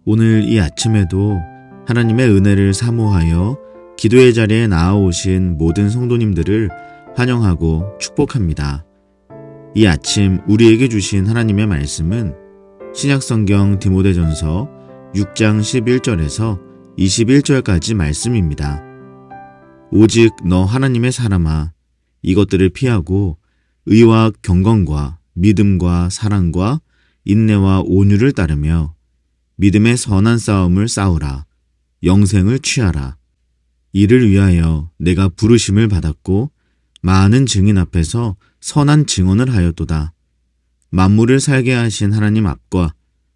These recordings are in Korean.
오늘 이 아침에도 하나님의 은혜를 사모하여 기도의 자리에 나아오신 모든 성도님들을 환영하고 축복합니다. 이 아침 우리에게 주신 하나님의 말씀은 신약성경 디모데전서 6장 11절에서 21절까지 말씀입니다. 오직 너 하나님의 사람아, 이것들을 피하고 의와 경건과 믿음과 사랑과 인내와 온유를 따르며 믿음의 선한 싸움을 싸우라. 영생을 취하라. 이를 위하여 내가 부르심을 받았고 많은 증인 앞에서 선한 증언을 하였도다. 만물을 살게 하신 하나님 앞과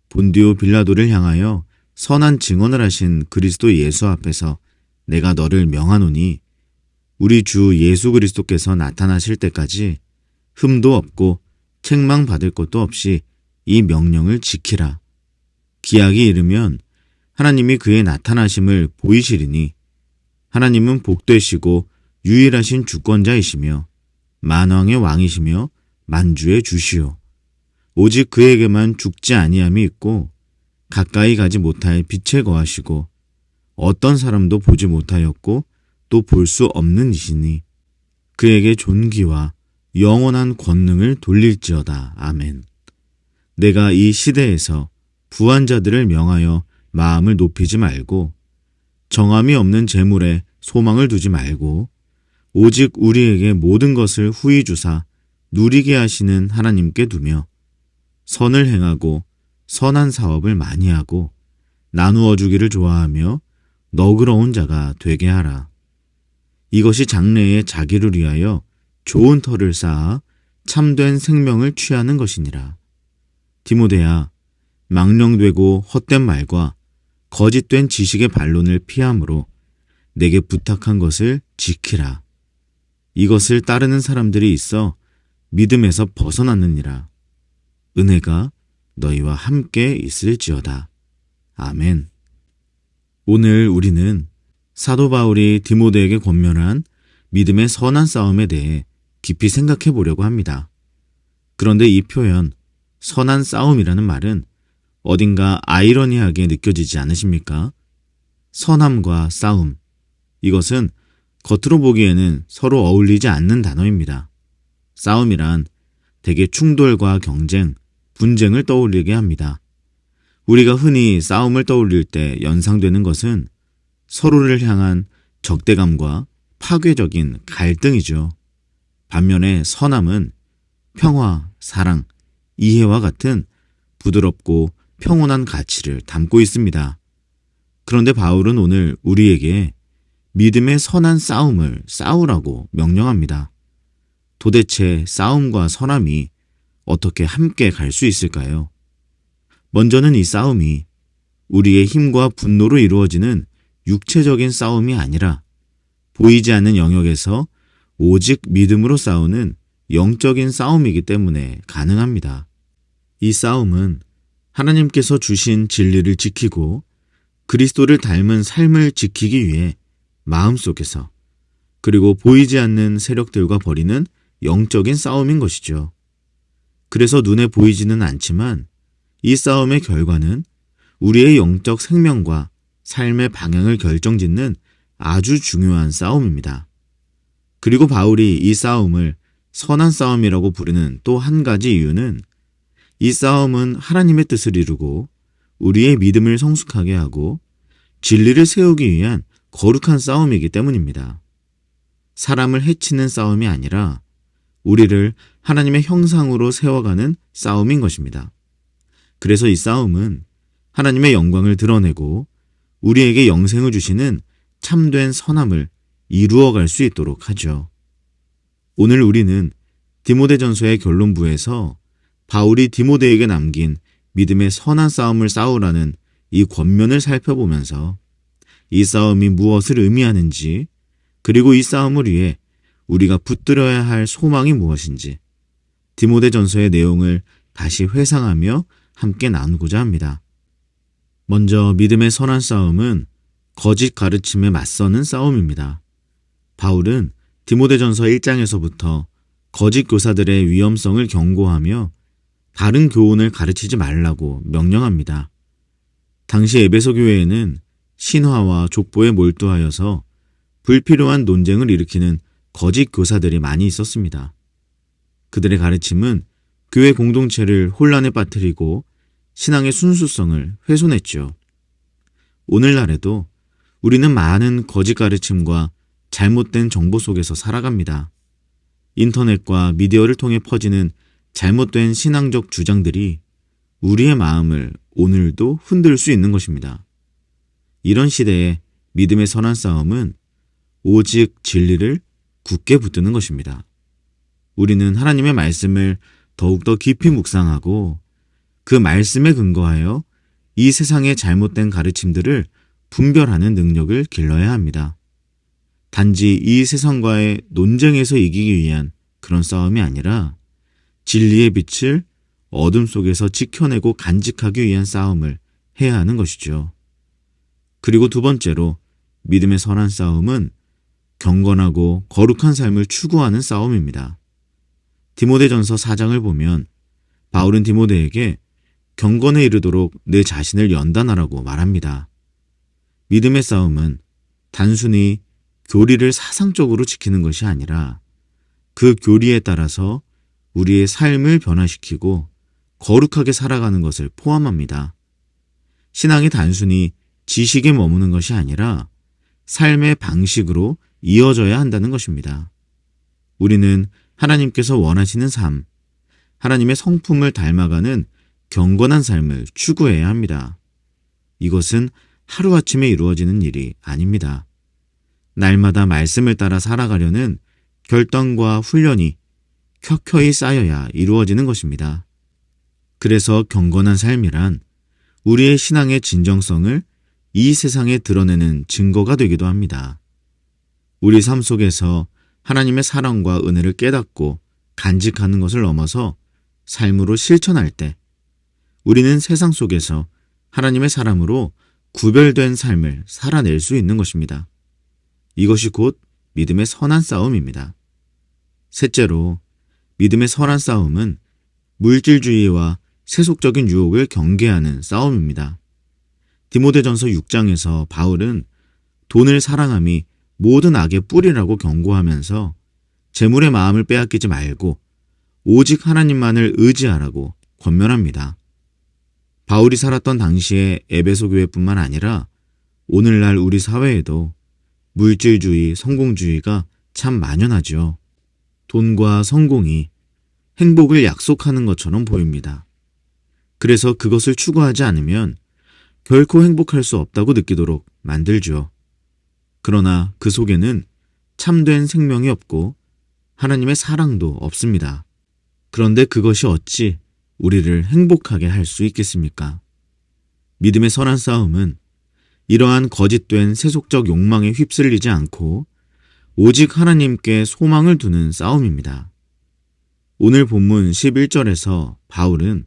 본디오 빌라도를 향하여 선한 증언을 하신 그리스도 예수 앞에서 내가 너를 명하노니 우리 주 예수 그리스도께서 나타나실 때까지 흠도 없고 책망받을 것도 없이 이 명령을 지키라. 기약이 이르면 하나님이 그의 나타나심을 보이시리니 하나님은 복되시고 유일하신 주권자이시며 만왕의 왕이시며 만주의 주시오. 오직 그에게만 죽지 아니함이 있고 가까이 가지 못할 빛에 거하시고 어떤 사람도 보지 못하였고 또 볼 수 없는 이시니 그에게 존귀와 영원한 권능을 돌릴지어다. 아멘. 내가 이 시대에서 부한 자들을 명하여 마음을 높이지 말고 정함이 없는 재물에 소망을 두지 말고 오직 우리에게 모든 것을 후히 주사 누리게 하시는 하나님께 두며 선을 행하고 선한 사업을 많이 하고 나누어 주기를 좋아하며 너그러운 자가 되게 하라. 이것이 장래에 자기를 위하여 좋은 터를 쌓아 참된 생명을 취하는 것이니라. 디모데야, 망령되고 헛된 말과 거짓된 지식의 반론을 피함으로 내게 부탁한 것을 지키라. 이것을 따르는 사람들이 있어 믿음에서 벗어났느니라. 은혜가 너희와 함께 있을지어다. 아멘. 오늘 우리는 사도 바울이 디모데에게 권면한 믿음의 선한 싸움에 대해 깊이 생각해 보려고 합니다. 그런데 이 표현, 선한 싸움이라는 말은 어딘가 아이러니하게 느껴지지 않으십니까? 선함과 싸움, 이것은 겉으로 보기에는 서로 어울리지 않는 단어입니다. 싸움이란 대개 충돌과 경쟁, 분쟁을 떠올리게 합니다. 우리가 흔히 싸움을 떠올릴 때 연상되는 것은 서로를 향한 적대감과 파괴적인 갈등이죠. 반면에 선함은 평화, 사랑, 이해와 같은 부드럽고 평온한 가치를 담고 있습니다. 그런데 바울은 오늘 우리에게 믿음의 선한 싸움을 싸우라고 명령합니다. 도대체 싸움과 선함이 어떻게 함께 갈 수 있을까요? 먼저는 이 싸움이 우리의 힘과 분노로 이루어지는 육체적인 싸움이 아니라 보이지 않는 영역에서 오직 믿음으로 싸우는 영적인 싸움이기 때문에 가능합니다. 이 싸움은 하나님께서 주신 진리를 지키고 그리스도를 닮은 삶을 지키기 위해 마음속에서 그리고 보이지 않는 세력들과 벌이는 영적인 싸움인 것이죠. 그래서 눈에 보이지는 않지만 이 싸움의 결과는 우리의 영적 생명과 삶의 방향을 결정짓는 아주 중요한 싸움입니다. 그리고 바울이 이 싸움을 선한 싸움이라고 부르는 또 한 가지 이유는 이 싸움은 하나님의 뜻을 이루고 우리의 믿음을 성숙하게 하고 진리를 세우기 위한 거룩한 싸움이기 때문입니다. 사람을 해치는 싸움이 아니라 우리를 하나님의 형상으로 세워가는 싸움인 것입니다. 그래서 이 싸움은 하나님의 영광을 드러내고 우리에게 영생을 주시는 참된 선함을 이루어갈 수 있도록 하죠. 오늘 우리는 디모데전서의 결론부에서 바울이 디모데에게 남긴 믿음의 선한 싸움을 싸우라는 이 권면을 살펴보면서 이 싸움이 무엇을 의미하는지, 그리고 이 싸움을 위해 우리가 붙들어야 할 소망이 무엇인지 디모데전서의 내용을 다시 회상하며 함께 나누고자 합니다. 먼저 믿음의 선한 싸움은 거짓 가르침에 맞서는 싸움입니다. 바울은 디모데전서 1장에서부터 거짓 교사들의 위험성을 경고하며 바른 교훈을 가르치지 말라고 명령합니다. 당시 에베소 교회에는 신화와 족보에 몰두하여서 불필요한 논쟁을 일으키는 거짓 교사들이 많이 있었습니다. 그들의 가르침은 교회 공동체를 혼란에 빠뜨리고 신앙의 순수성을 훼손했죠. 오늘날에도 우리는 많은 거짓 가르침과 잘못된 정보 속에서 살아갑니다. 인터넷과 미디어를 통해 퍼지는 잘못된 신앙적 주장들이 우리의 마음을 오늘도 흔들 수 있는 것입니다. 이런 시대에 믿음의 선한 싸움은 오직 진리를 굳게 붙드는 것입니다. 우리는 하나님의 말씀을 더욱더 깊이 묵상하고 그 말씀에 근거하여 이 세상의 잘못된 가르침들을 분별하는 능력을 길러야 합니다. 단지 이 세상과의 논쟁에서 이기기 위한 그런 싸움이 아니라 진리의 빛을 어둠 속에서 지켜내고 간직하기 위한 싸움을 해야 하는 것이죠. 그리고 두 번째로 믿음의 선한 싸움은 경건하고 거룩한 삶을 추구하는 싸움입니다. 디모데전서 4장을 보면 바울은 디모데에게 경건에 이르도록 내 자신을 연단하라고 말합니다. 믿음의 싸움은 단순히 교리를 사상적으로 지키는 것이 아니라 그 교리에 따라서 우리의 삶을 변화시키고 거룩하게 살아가는 것을 포함합니다. 신앙이 단순히 지식에 머무는 것이 아니라 삶의 방식으로 이어져야 한다는 것입니다. 우리는 하나님께서 원하시는 삶, 하나님의 성품을 닮아가는 경건한 삶을 추구해야 합니다. 이것은 하루아침에 이루어지는 일이 아닙니다. 날마다 말씀을 따라 살아가려는 결단과 훈련이 켜켜이 쌓여야 이루어지는 것입니다. 그래서 경건한 삶이란 우리의 신앙의 진정성을 이 세상에 드러내는 증거가 되기도 합니다. 우리 삶 속에서 하나님의 사랑과 은혜를 깨닫고 간직하는 것을 넘어서 삶으로 실천할 때 우리는 세상 속에서 하나님의 사람으로 구별된 삶을 살아낼 수 있는 것입니다. 이것이 곧 믿음의 선한 싸움입니다. 셋째로, 믿음의 선한 싸움은 물질주의와 세속적인 유혹을 경계하는 싸움입니다. 디모데전서 6장에서 바울은 돈을 사랑함이 모든 악의 뿌리라고 경고하면서 재물의 마음을 빼앗기지 말고 오직 하나님만을 의지하라고 권면합니다. 바울이 살았던 당시의 에베소 교회뿐만 아니라 오늘날 우리 사회에도 물질주의, 성공주의가 참 만연하죠. 돈과 성공이 행복을 약속하는 것처럼 보입니다. 그래서 그것을 추구하지 않으면 결코 행복할 수 없다고 느끼도록 만들죠. 그러나 그 속에는 참된 생명이 없고 하나님의 사랑도 없습니다. 그런데 그것이 어찌 우리를 행복하게 할 수 있겠습니까? 믿음의 선한 싸움은 이러한 거짓된 세속적 욕망에 휩쓸리지 않고 오직 하나님께 소망을 두는 싸움입니다. 오늘 본문 11절에서 바울은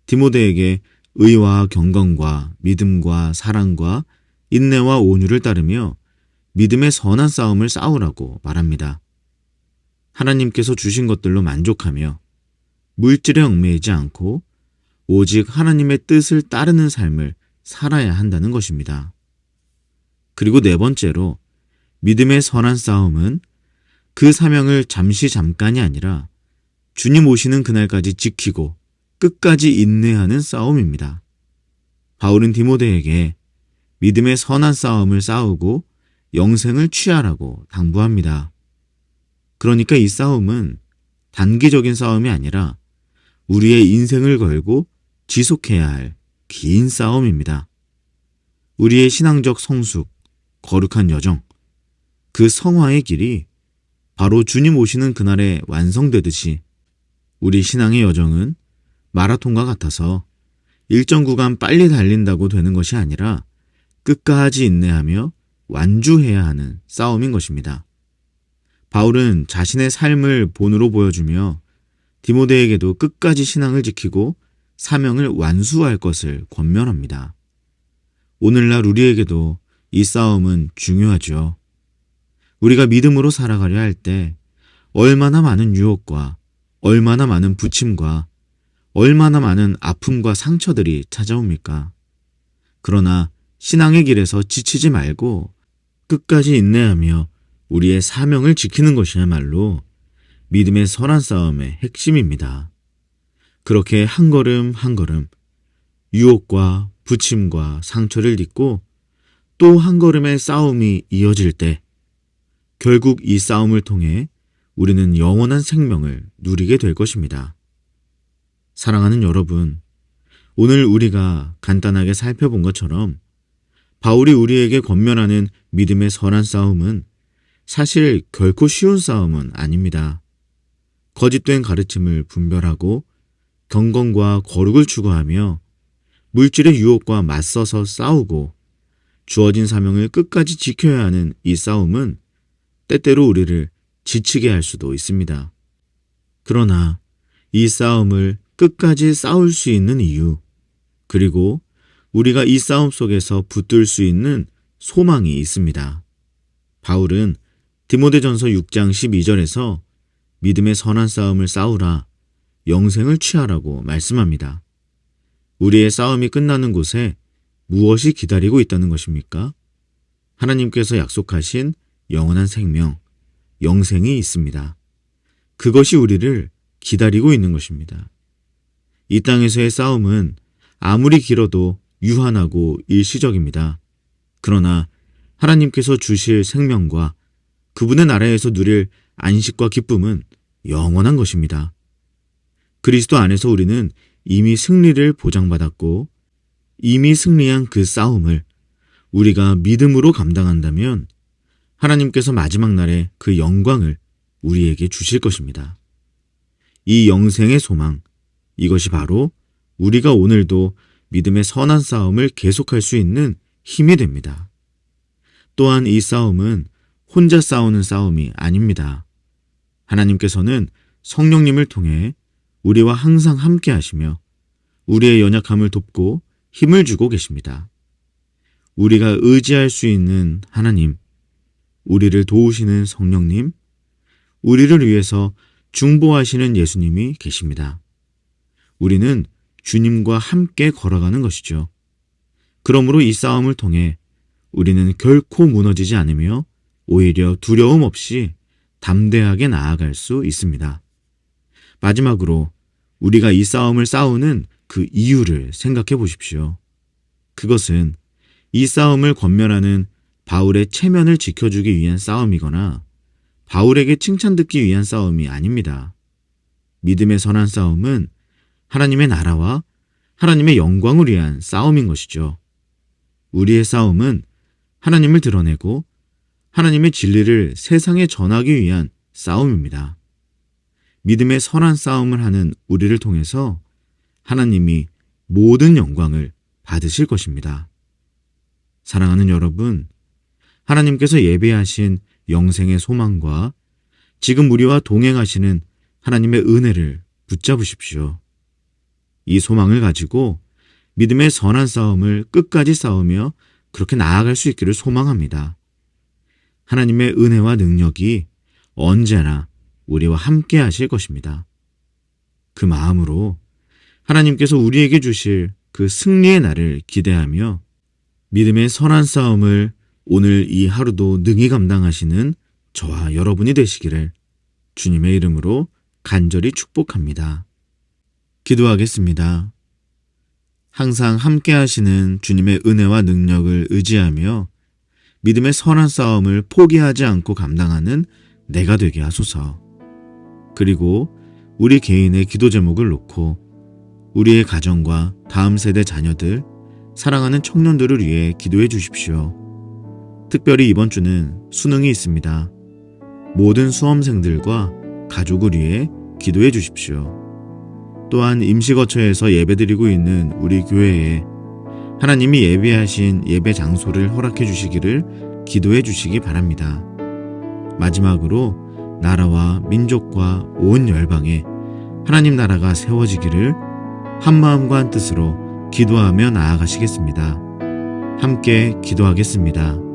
디모데에게 의와 경건과 믿음과 사랑과 인내와 온유를 따르며 믿음의 선한 싸움을 싸우라고 말합니다. 하나님께서 주신 것들로 만족하며 물질에 얽매이지 않고 오직 하나님의 뜻을 따르는 삶을 살아야 한다는 것입니다. 그리고 네 번째로 믿음의 선한 싸움은 그 사명을 잠깐이 아니라 주님 오시는 그날까지 지키고 끝까지 인내하는 싸움입니다. 바울은 디모데에게 믿음의 선한 싸움을 싸우고 영생을 취하라고 당부합니다. 그러니까 이 싸움은 단기적인 싸움이 아니라 우리의 인생을 걸고 지속해야 할 긴 싸움입니다. 우리의 신앙적 성숙, 거룩한 여정, 그 성화의 길이 바로 주님 오시는 그날에 완성되듯이 우리 신앙의 여정은 마라톤과 같아서 일정 구간 빨리 달린다고 되는 것이 아니라 끝까지 인내하며 완주해야 하는 싸움인 것입니다. 바울은 자신의 삶을 본으로 보여주며 디모데에게도 끝까지 신앙을 지키고 사명을 완수할 것을 권면합니다. 오늘날 우리에게도 이 싸움은 중요하죠. 우리가 믿음으로 살아가려 할 때 얼마나 많은 유혹과 얼마나 많은 부침과 얼마나 많은 아픔과 상처들이 찾아옵니까? 그러나 신앙의 길에서 지치지 말고 끝까지 인내하며 우리의 사명을 지키는 것이야말로 믿음의 선한 싸움의 핵심입니다. 그렇게 한 걸음 한 걸음 유혹과 부침과 상처를 딛고 또 한 걸음의 싸움이 이어질 때 결국 이 싸움을 통해 우리는 영원한 생명을 누리게 될 것입니다. 사랑하는 여러분, 오늘 우리가 간단하게 살펴본 것처럼 바울이 우리에게 권면하는 믿음의 선한 싸움은 사실 결코 쉬운 싸움은 아닙니다. 거짓된 가르침을 분별하고 경건과 거룩을 추구하며 물질의 유혹과 맞서서 싸우고 주어진 사명을 끝까지 지켜야 하는 이 싸움은 때때로 우리를 지치게 할 수도 있습니다. 그러나 이 싸움을 끝까지 싸울 수 있는 이유, 그리고 우리가 이 싸움 속에서 붙들 수 있는 소망이 있습니다. 바울은 디모데전서 6장 12절에서 믿음의 선한 싸움을 싸우라, 영생을 취하라고 말씀합니다. 우리의 싸움이 끝나는 곳에 무엇이 기다리고 있다는 것입니까? 하나님께서 약속하신 영원한 생명, 영생이 있습니다. 그것이 우리를 기다리고 있는 것입니다. 이 땅에서의 싸움은 아무리 길어도 유한하고 일시적입니다. 그러나 하나님께서 주실 생명과 그분의 나라에서 누릴 안식과 기쁨은 영원한 것입니다. 그리스도 안에서 우리는 이미 승리를 보장받았고 이미 승리한 그 싸움을 우리가 믿음으로 감당한다면 하나님께서 마지막 날에 그 영광을 우리에게 주실 것입니다. 이 영생의 소망, 이것이 바로 우리가 오늘도 믿음의 선한 싸움을 계속할 수 있는 힘이 됩니다. 또한 이 싸움은 혼자 싸우는 싸움이 아닙니다. 하나님께서는 성령님을 통해 우리와 항상 함께 하시며 우리의 연약함을 돕고 힘을 주고 계십니다. 우리가 의지할 수 있는 하나님, 우리를 도우시는 성령님, 우리를 위해서 중보하시는 예수님이 계십니다. 우리는 주님과 함께 걸어가는 것이죠. 그러므로 이 싸움을 통해 우리는 결코 무너지지 않으며 오히려 두려움 없이 담대하게 나아갈 수 있습니다. 마지막으로 우리가 이 싸움을 싸우는 그 이유를 생각해 보십시오. 그것은 이 싸움을 권면하는 바울의 체면을 지켜주기 위한 싸움이거나 바울에게 칭찬 듣기 위한 싸움이 아닙니다. 믿음의 선한 싸움은 하나님의 나라와 하나님의 영광을 위한 싸움인 것이죠. 우리의 싸움은 하나님을 드러내고 하나님의 진리를 세상에 전하기 위한 싸움입니다. 믿음의 선한 싸움을 하는 우리를 통해서 하나님이 모든 영광을 받으실 것입니다. 사랑하는 여러분, 하나님께서 예비하신 영생의 소망과 지금 우리와 동행하시는 하나님의 은혜를 붙잡으십시오. 이 소망을 가지고 믿음의 선한 싸움을 끝까지 싸우며 그렇게 나아갈 수 있기를 소망합니다. 하나님의 은혜와 능력이 언제나 우리와 함께 하실 것입니다. 그 마음으로 하나님께서 우리에게 주실 그 승리의 날을 기대하며 믿음의 선한 싸움을 오늘 이 하루도 능히 감당하시는 저와 여러분이 되시기를 주님의 이름으로 간절히 축복합니다. 기도하겠습니다. 항상 함께 하시는 주님의 은혜와 능력을 의지하며 믿음의 선한 싸움을 포기하지 않고 감당하는 내가 되게 하소서. 그리고 우리 개인의 기도 제목을 놓고 우리의 가정과 다음 세대 자녀들, 사랑하는 청년들을 위해 기도해 주십시오. 특별히 이번 주는 수능이 있습니다. 모든 수험생들과 가족을 위해 기도해 주십시오. 또한 임시거처에서 예배드리고 있는 우리 교회에 하나님이 예비하신 예배 장소를 허락해 주시기를 기도해 주시기 바랍니다. 마지막으로 나라와 민족과 온 열방에 하나님 나라가 세워지기를 한마음과 한뜻으로 기도하며 나아가시겠습니다. 함께 기도하겠습니다.